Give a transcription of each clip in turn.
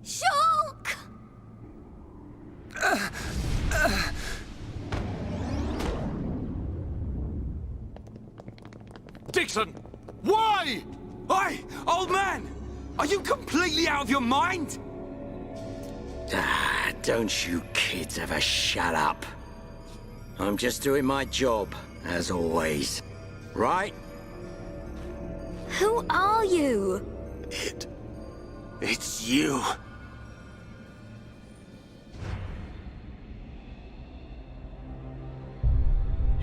Shulk! Dixon! Why? Oi, old man! Are you completely out of your mind? Don't you kids ever shut up. I'm just doing my job, as always. Right? Who are you? It's you.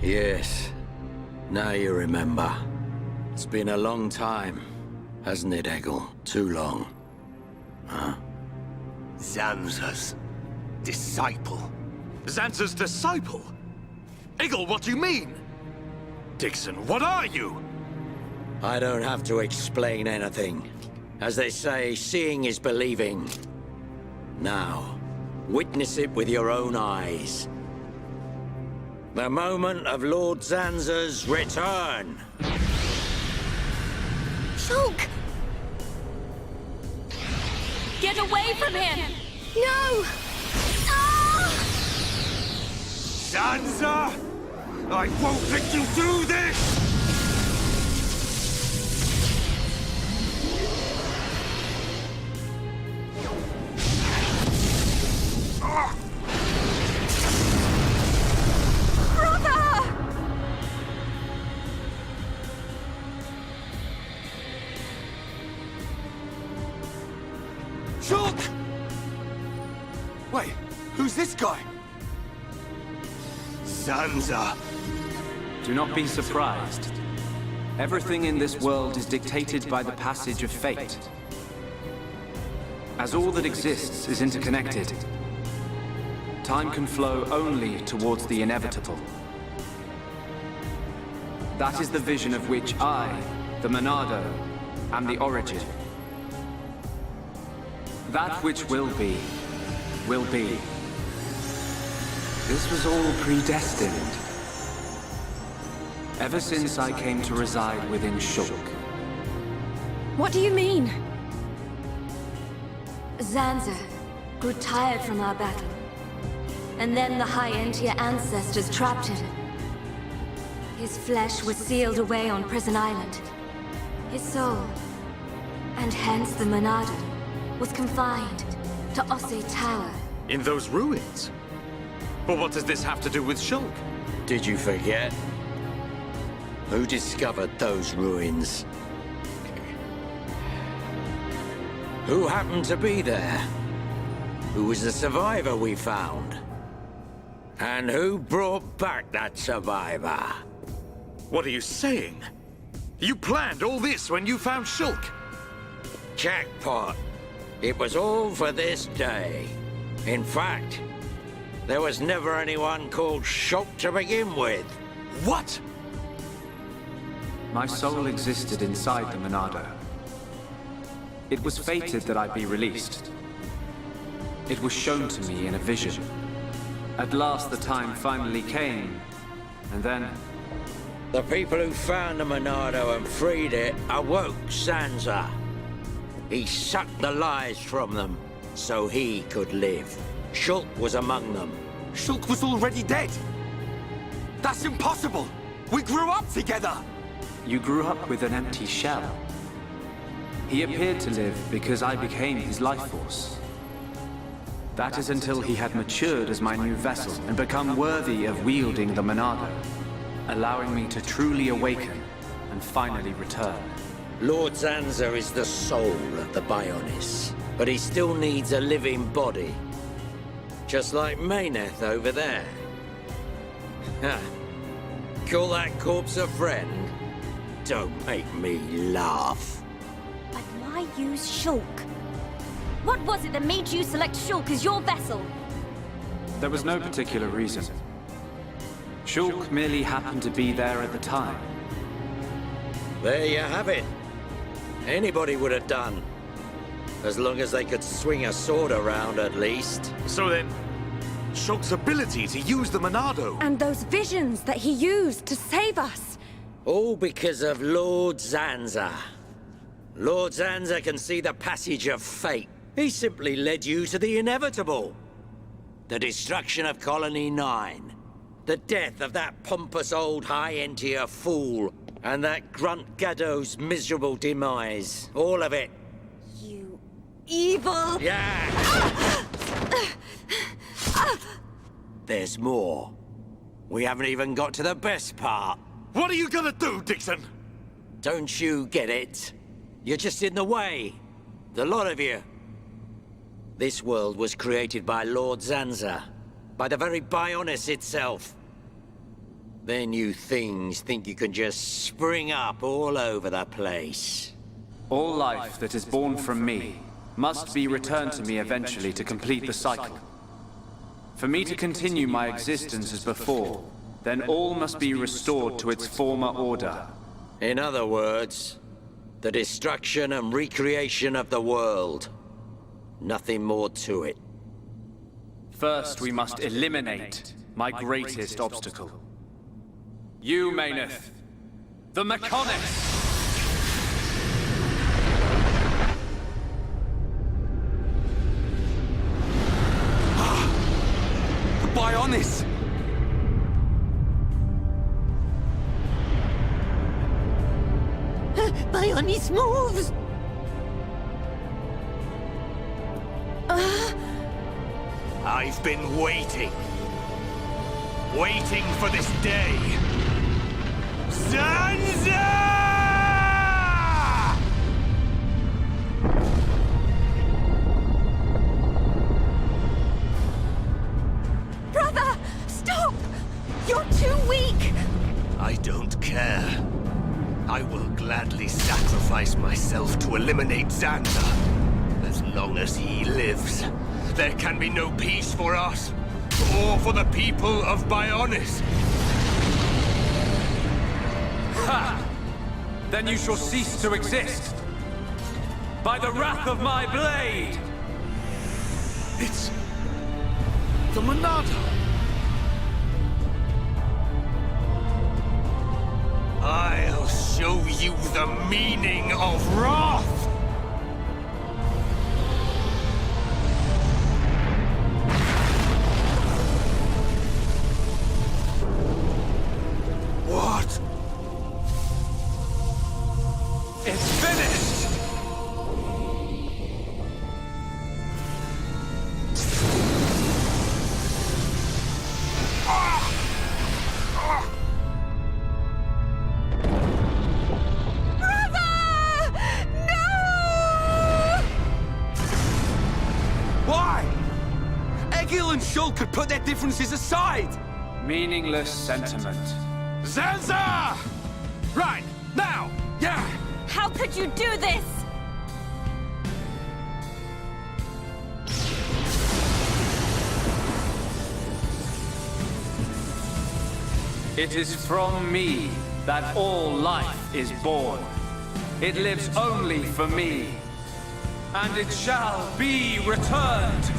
Yes. Now you remember. It's been a long time, hasn't it, Eggle? Too long. Huh? Zanza's disciple. Zanza's disciple? Eggle, what do you mean? Dixon, what are you? I don't have to explain anything. As they say, seeing is believing. Now, witness it with your own eyes. The moment of Lord Zanza's return. Shulk! Get away from him! No! Ah! Zanza! I won't let you do this! Brother! Shulk! Wait, who's this guy? Zanza. Do not be surprised. Everything in this world is dictated by the passage of fate. As all that exists is interconnected, time can flow only towards the inevitable. That is the vision of which I, the Monado, am the origin. That which will be, will be. This was all predestined. Ever since I came to reside within Shulk. What do you mean? Zanza grew tired from our battle. And then the High Entia ancestors trapped him. His flesh was sealed away on Prison Island. His soul, and hence the Monado, was confined to Osse Tower. In those ruins? But what does this have to do with Shulk? Did you forget? Who discovered those ruins? Who happened to be there? Who was the survivor we found? And who brought back that survivor? What are you saying? You planned all this when you found Shulk? Jackpot. It was all for this day. In fact, there was never anyone called Shulk to begin with. What? My soul existed inside the Monado. It was fated that I be released. It was shown to me in a vision. At last the time finally came, and then... The people who found the Monado and freed it awoke Zanza. He sucked the lives from them, so he could live. Shulk was among them. Shulk was already dead! That's impossible! We grew up together! You grew up with an empty shell. He appeared to live because I became his life force. That is until he had matured as my new vessel and become worthy of wielding the Monado, allowing me to truly awaken and finally return. Lord Zanza is the soul of the Bionis, but he still needs a living body. Just like Mechonis over there. Ha! Call that corpse a friend? Don't make me laugh. But why use Shulk? What was it that made you select Shulk as your vessel? There was no particular reason. Shulk merely happened to be there at the time. There you have it. Anybody would have done. As long as they could swing a sword around, at least. So then, Shulk's ability to use the Monado... And those visions that he used to save us. All because of Lord Zanza. Lord Zanza can see the passage of fate. He simply led you to the inevitable. The destruction of Colony 9. The death of that pompous old high-entier fool. And that grunt Gaddo's miserable demise. All of it. You evil... Yeah! There's more. We haven't even got to the best part. What are you gonna do, Dixon? Don't you get it? You're just in the way. The lot of you. This world was created by Lord Zanza. By the very Bionis itself. Then you things think you can just spring up all over the place. All life that is born from me must be returned to me eventually to complete the cycle. For me to continue my existence as before, then all must be restored to its former order. In other words, the destruction and recreation of the world. Nothing more to it. First, we must eliminate my greatest obstacle. You, Mechonis, the Mechonis! Bionis! Bionis moves! I've been waiting. Waiting for this day. Zanza! Brother! Stop! You're too weak! I don't care. I will gladly sacrifice myself to eliminate Zanza. As long as he lives, there can be no peace for us, or for the people of Bionis. Ha! Then you shall cease to exist. By the wrath of my blade! It's... the Monado. I'll show you the meaning of wrath! What? It's finished! Why? Egil and Shul could put their differences aside! Meaningless sentiment. Zanza! Right, now! Yeah! How could you do this? It is from me that all life is born. It lives only for me. And it shall be returned.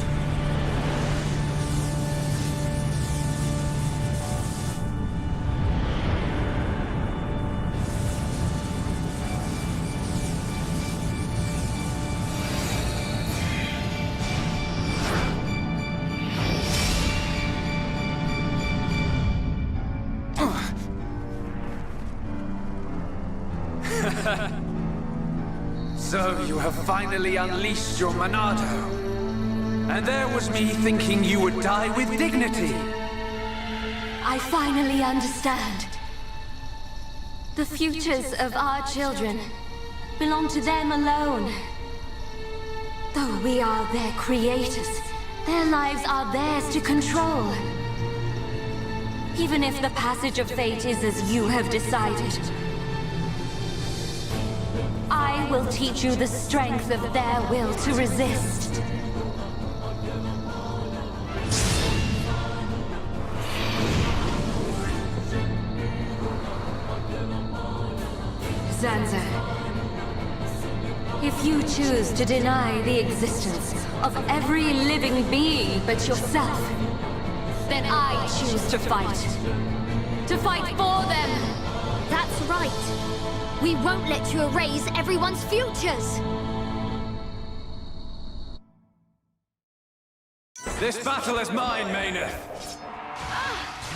So you have finally unleashed your Monado. And there was me thinking you would die with dignity. I finally understand. The futures of our children belong to them alone. Though we are their creators, their lives are theirs to control. Even if the passage of fate is as you have decided, I will teach you the strength of their will to resist. Zanza, if you choose to deny the existence of every living being but yourself, then I choose to fight. To fight for them! That's right. We won't let you erase everyone's futures! This battle is mine, Mechonis.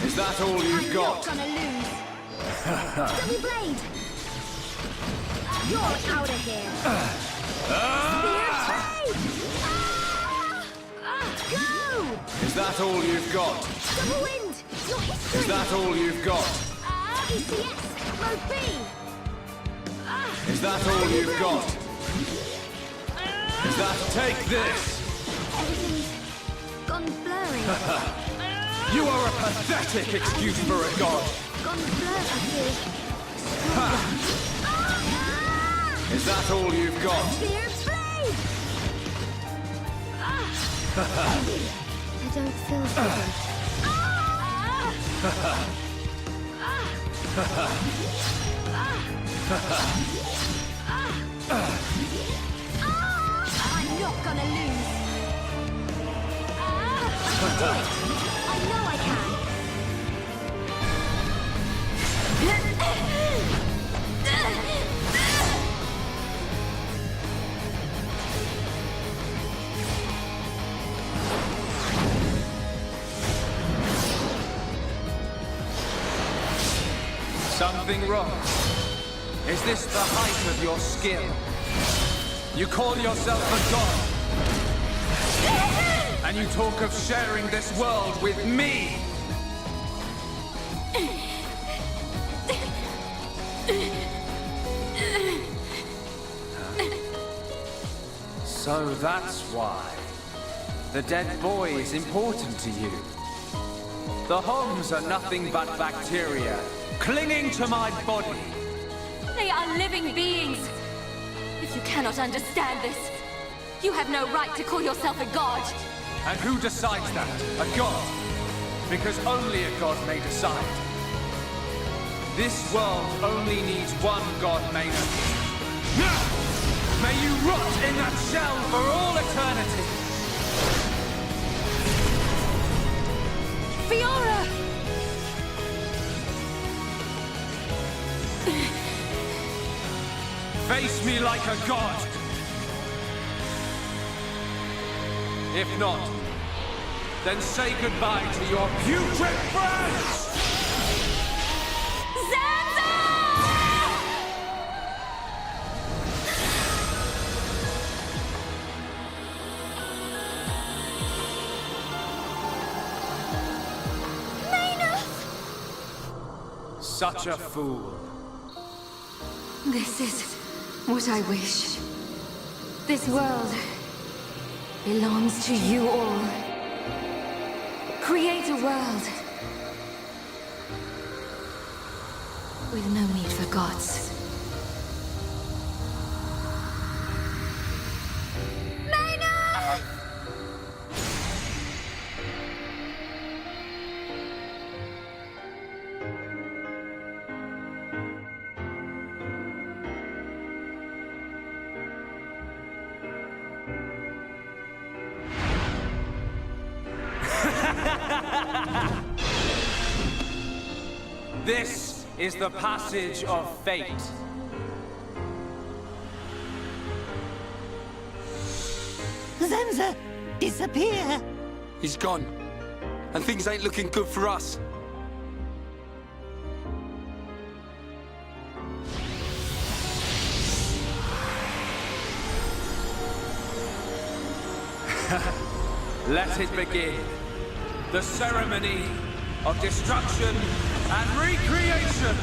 Is that all you've got? I'm not gonna lose. Double blade. You're out of here. Spear trade. Go! Is that all you've got? Double wind. Your history. Is that all you've got? ECS. Mode B. Is that all you've got? Is that... Take this! Everything's gone blurry. You are a pathetic excuse for a god! Gone blurred, I feel. Is that all you've got? Spear blade. I don't feel so good. I'm not gonna lose. I can do it. I know I can. Something wrong? Is this the height of your skill? You call yourself a god? And you talk of sharing this world with me? So that's why. The dead boy is important to you. The Homs are nothing but bacteria, clinging to my body. They are living beings. If you cannot understand this, you have no right to call yourself a god. And who decides that? A god? Because only a god may decide. This world only needs one god, Mechonis. May you rot in that shell for all eternity! Fiora! Face me like a god! If not, then say goodbye to your putrid friends! Such a fool. This is what I wish. This world belongs to you all. Create a world with no need for gods. This is the passage of fate. Zanza, disappear! He's gone. And things ain't looking good for us. Let it begin. The ceremony of destruction and recreation!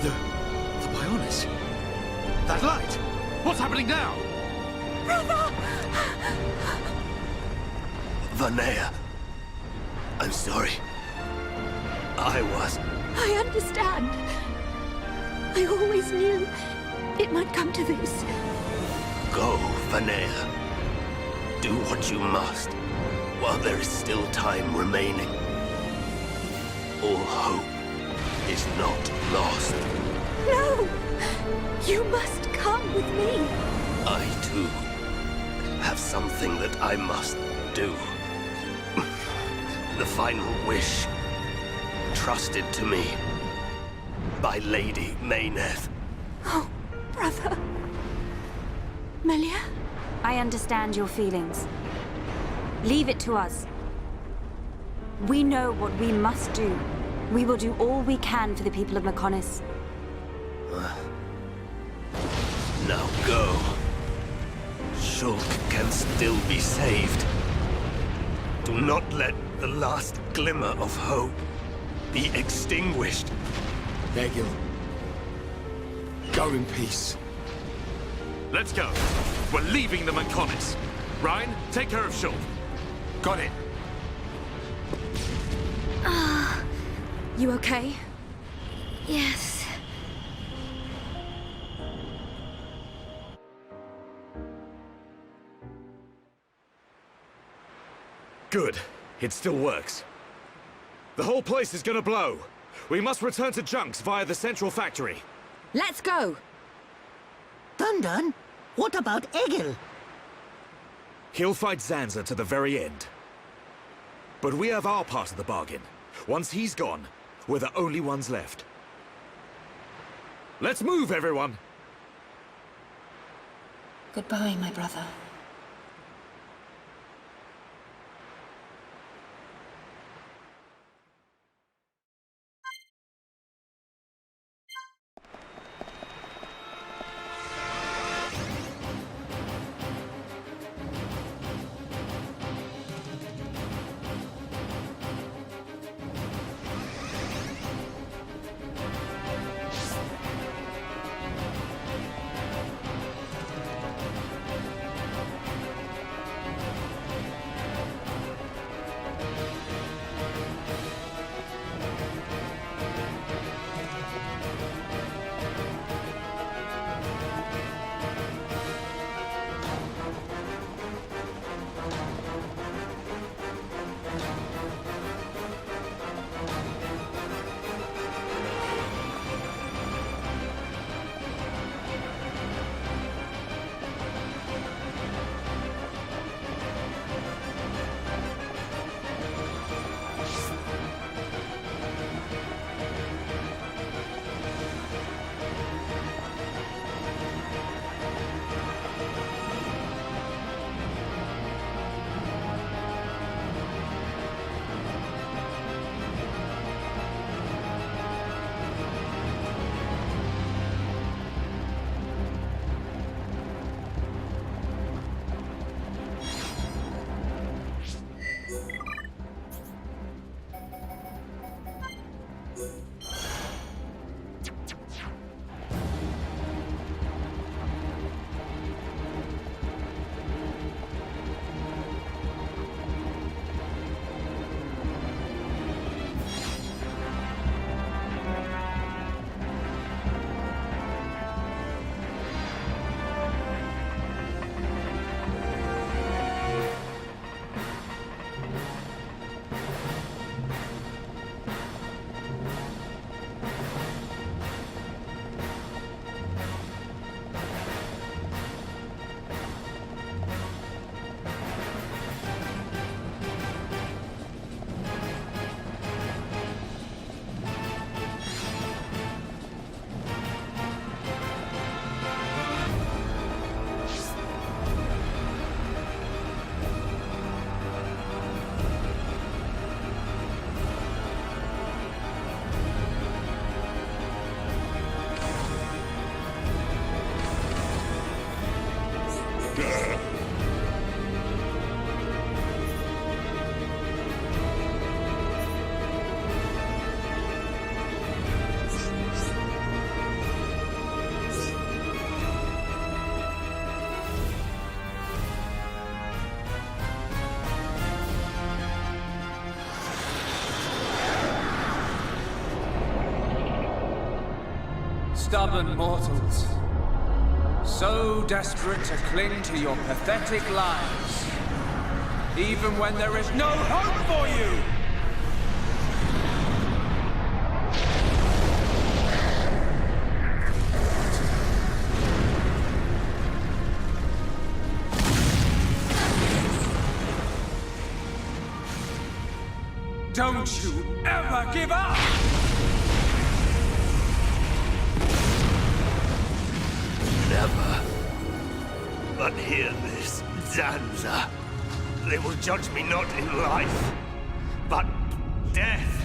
The Bionis. That light! What's happening now? Vanea. I'm sorry. I I understand. I always knew It might come to this. Go, Vanea. Do what you must, while there is still time remaining. All hope is not lost. No! You must come with me. I, too, have something that I must do. The final wish, trusted to me by Lady Meyneth. Oh, brother. Melia? I understand your feelings. Leave it to us. We know what we must do. We will do all we can for the people of Mechonis. Now go. Shulk can still be saved. Do not let the last glimmer of hope be extinguished. Egil. Go in peace. Let's go. We're leaving the Mechonis. Ryan, take care of Shulk. Got it. You okay? Yes. Good. It still works. The whole place is gonna blow. We must return to Junks via the central factory. Let's go! Dun, what about Egil? He'll fight Zanza to the very end. But we have our part of the bargain. Once he's gone, we're the only ones left. Let's move, everyone! Goodbye, my brother. Stubborn mortals. So desperate to cling to your pathetic lives, even when there is no hope for you! Don't you ever give up! Never. But hear this, Zanza. They will judge me not in life, but death.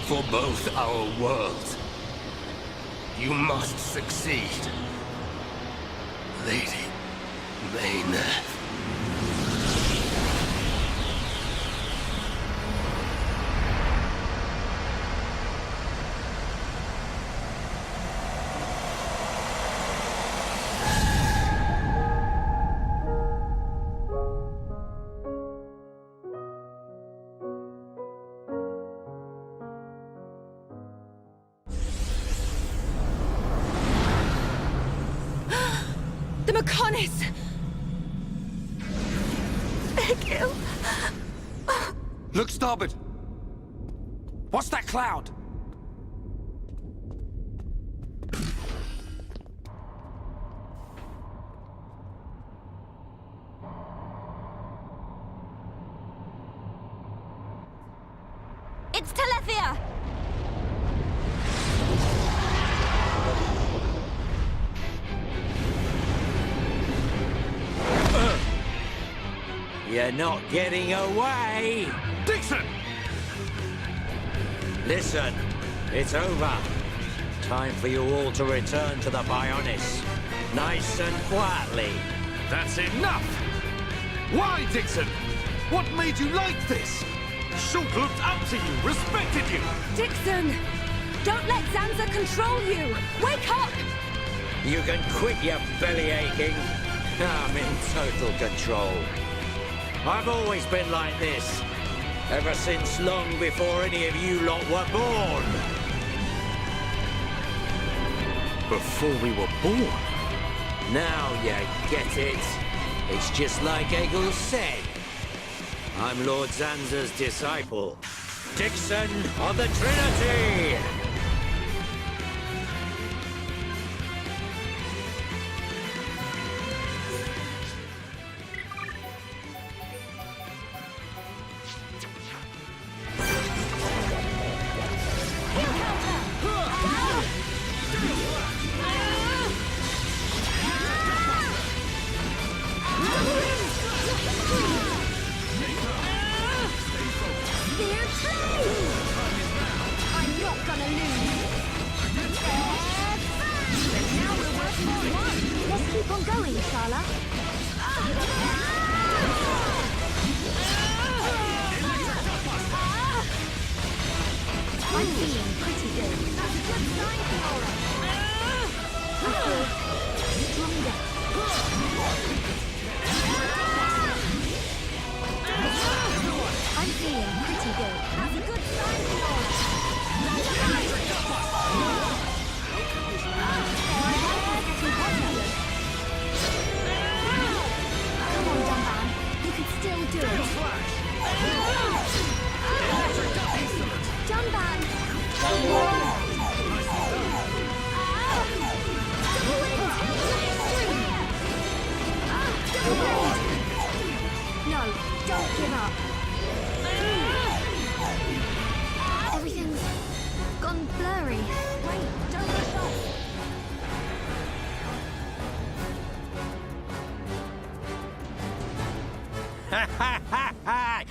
For both our worlds, you must succeed, Lady Mechonis. The Mechonis! Egil! Look starboard! What's that cloud? It's Telethia! You're not getting away! Dixon! Listen, it's over. Time for you all to return to the Bionis. Nice and quietly. That's enough! Why, Dixon? What made you like this? Shulk looked up to you, respected you! Dixon! Don't let Zanza control you! Wake up! You can quit your belly aching. I'm in total control. I've always been like this. Ever since long before any of you lot were born. Before we were born? Now you get it. It's just like Egil said. I'm Lord Zanza's disciple. Dixon of the Trinity!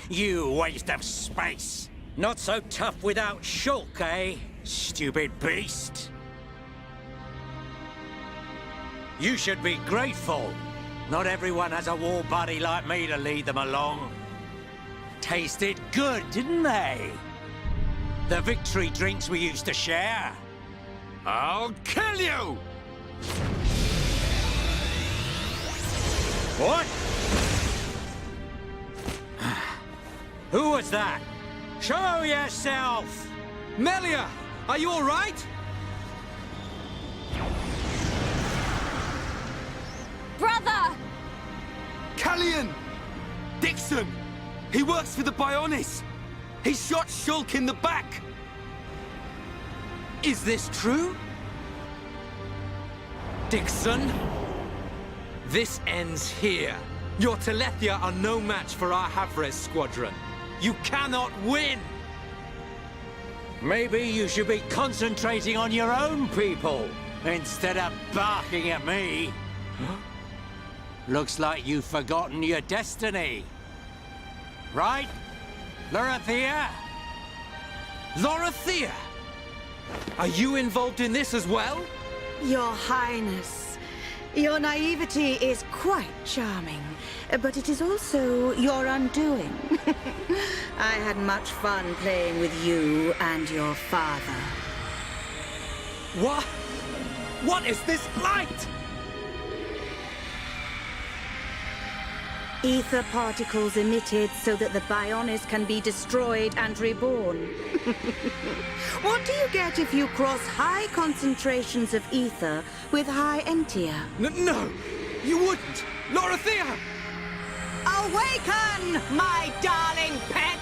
You waste of space! Not so tough without Shulk, eh? Stupid beast! You should be grateful. Not everyone has a war buddy like me to lead them along. Tasted good, didn't they? The victory drinks we used to share. I'll kill you! What? Who was that? Show yourself! Melia, are you all right? Brother! Callian! Dixon! He works for the Bionis! He shot Shulk in the back! Is this true? Dixon? This ends here. Your Telethia are no match for our Havres squadron. You cannot win! Maybe you should be concentrating on your own people, instead of barking at me. Looks like you've forgotten your destiny. Right, Lorithia? Lorithia! Are you involved in this as well? Your Highness, your naivety is quite charming, but it is also your undoing. I had much fun playing with you and your father. What? What is this light? Ether particles emitted so that the Bionis can be destroyed and reborn. What do you get if you cross high concentrations of ether with high entia? No! You wouldn't! Lorithia! Awaken, my darling pets!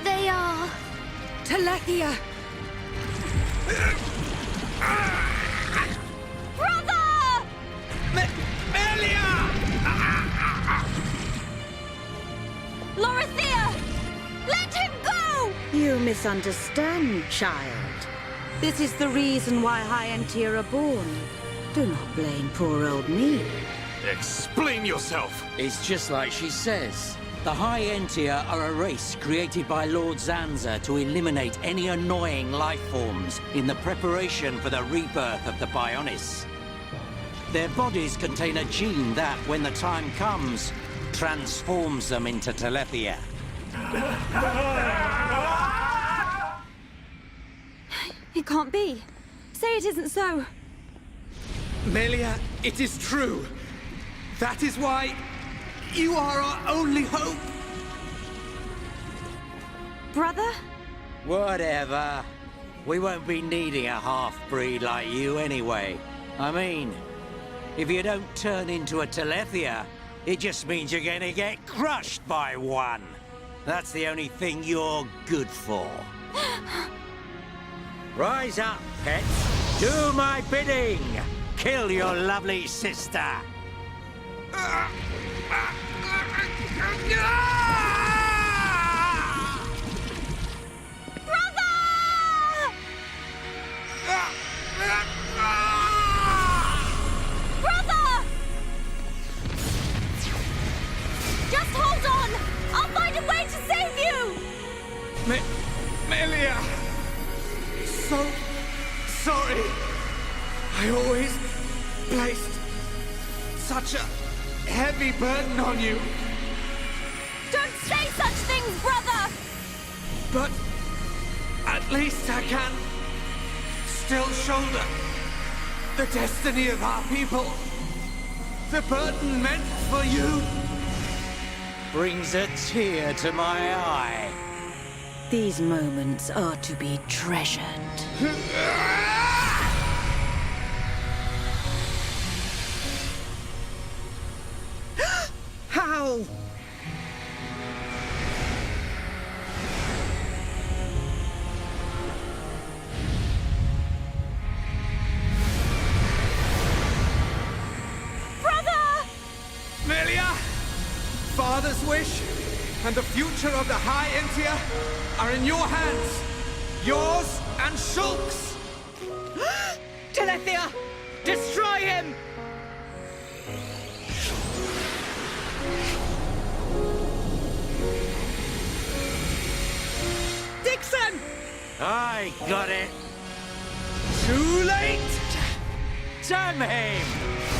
They are... Telethia! Brother! Melia! Lorithia! Let him go! You misunderstand, child. This is the reason why high entia are born. Do not blame poor old me. Explain yourself! It's just like she says. The High Entia are a race created by Lord Zanza to eliminate any annoying life forms in the preparation for the rebirth of the Bionis. Their bodies contain a gene that, when the time comes, transforms them into Telethia. It can't be. Say it isn't so. Melia, it is true. That is why you are our only hope. Brother? Whatever. We won't be needing a half-breed like you anyway. I mean, if you don't turn into a Telethia, it just means you're gonna get crushed by one. That's the only thing you're good for. Rise up, pets. Do my bidding. Kill your lovely sister. Brother! Just hold on! I'll find a way to save you! Melia! So sorry. I always placed such a heavy burden on you. Don't say such things, brother! But at least I can still shoulder the destiny of our people. The burden meant for you Brings a tear to my eye. These moments are to be treasured. How? Melia! father's wish and the future of the High Entia are in your hands. Yours and Shulk's. Telethia! Destroy him! Dixon! I got it. Too late! Damn him!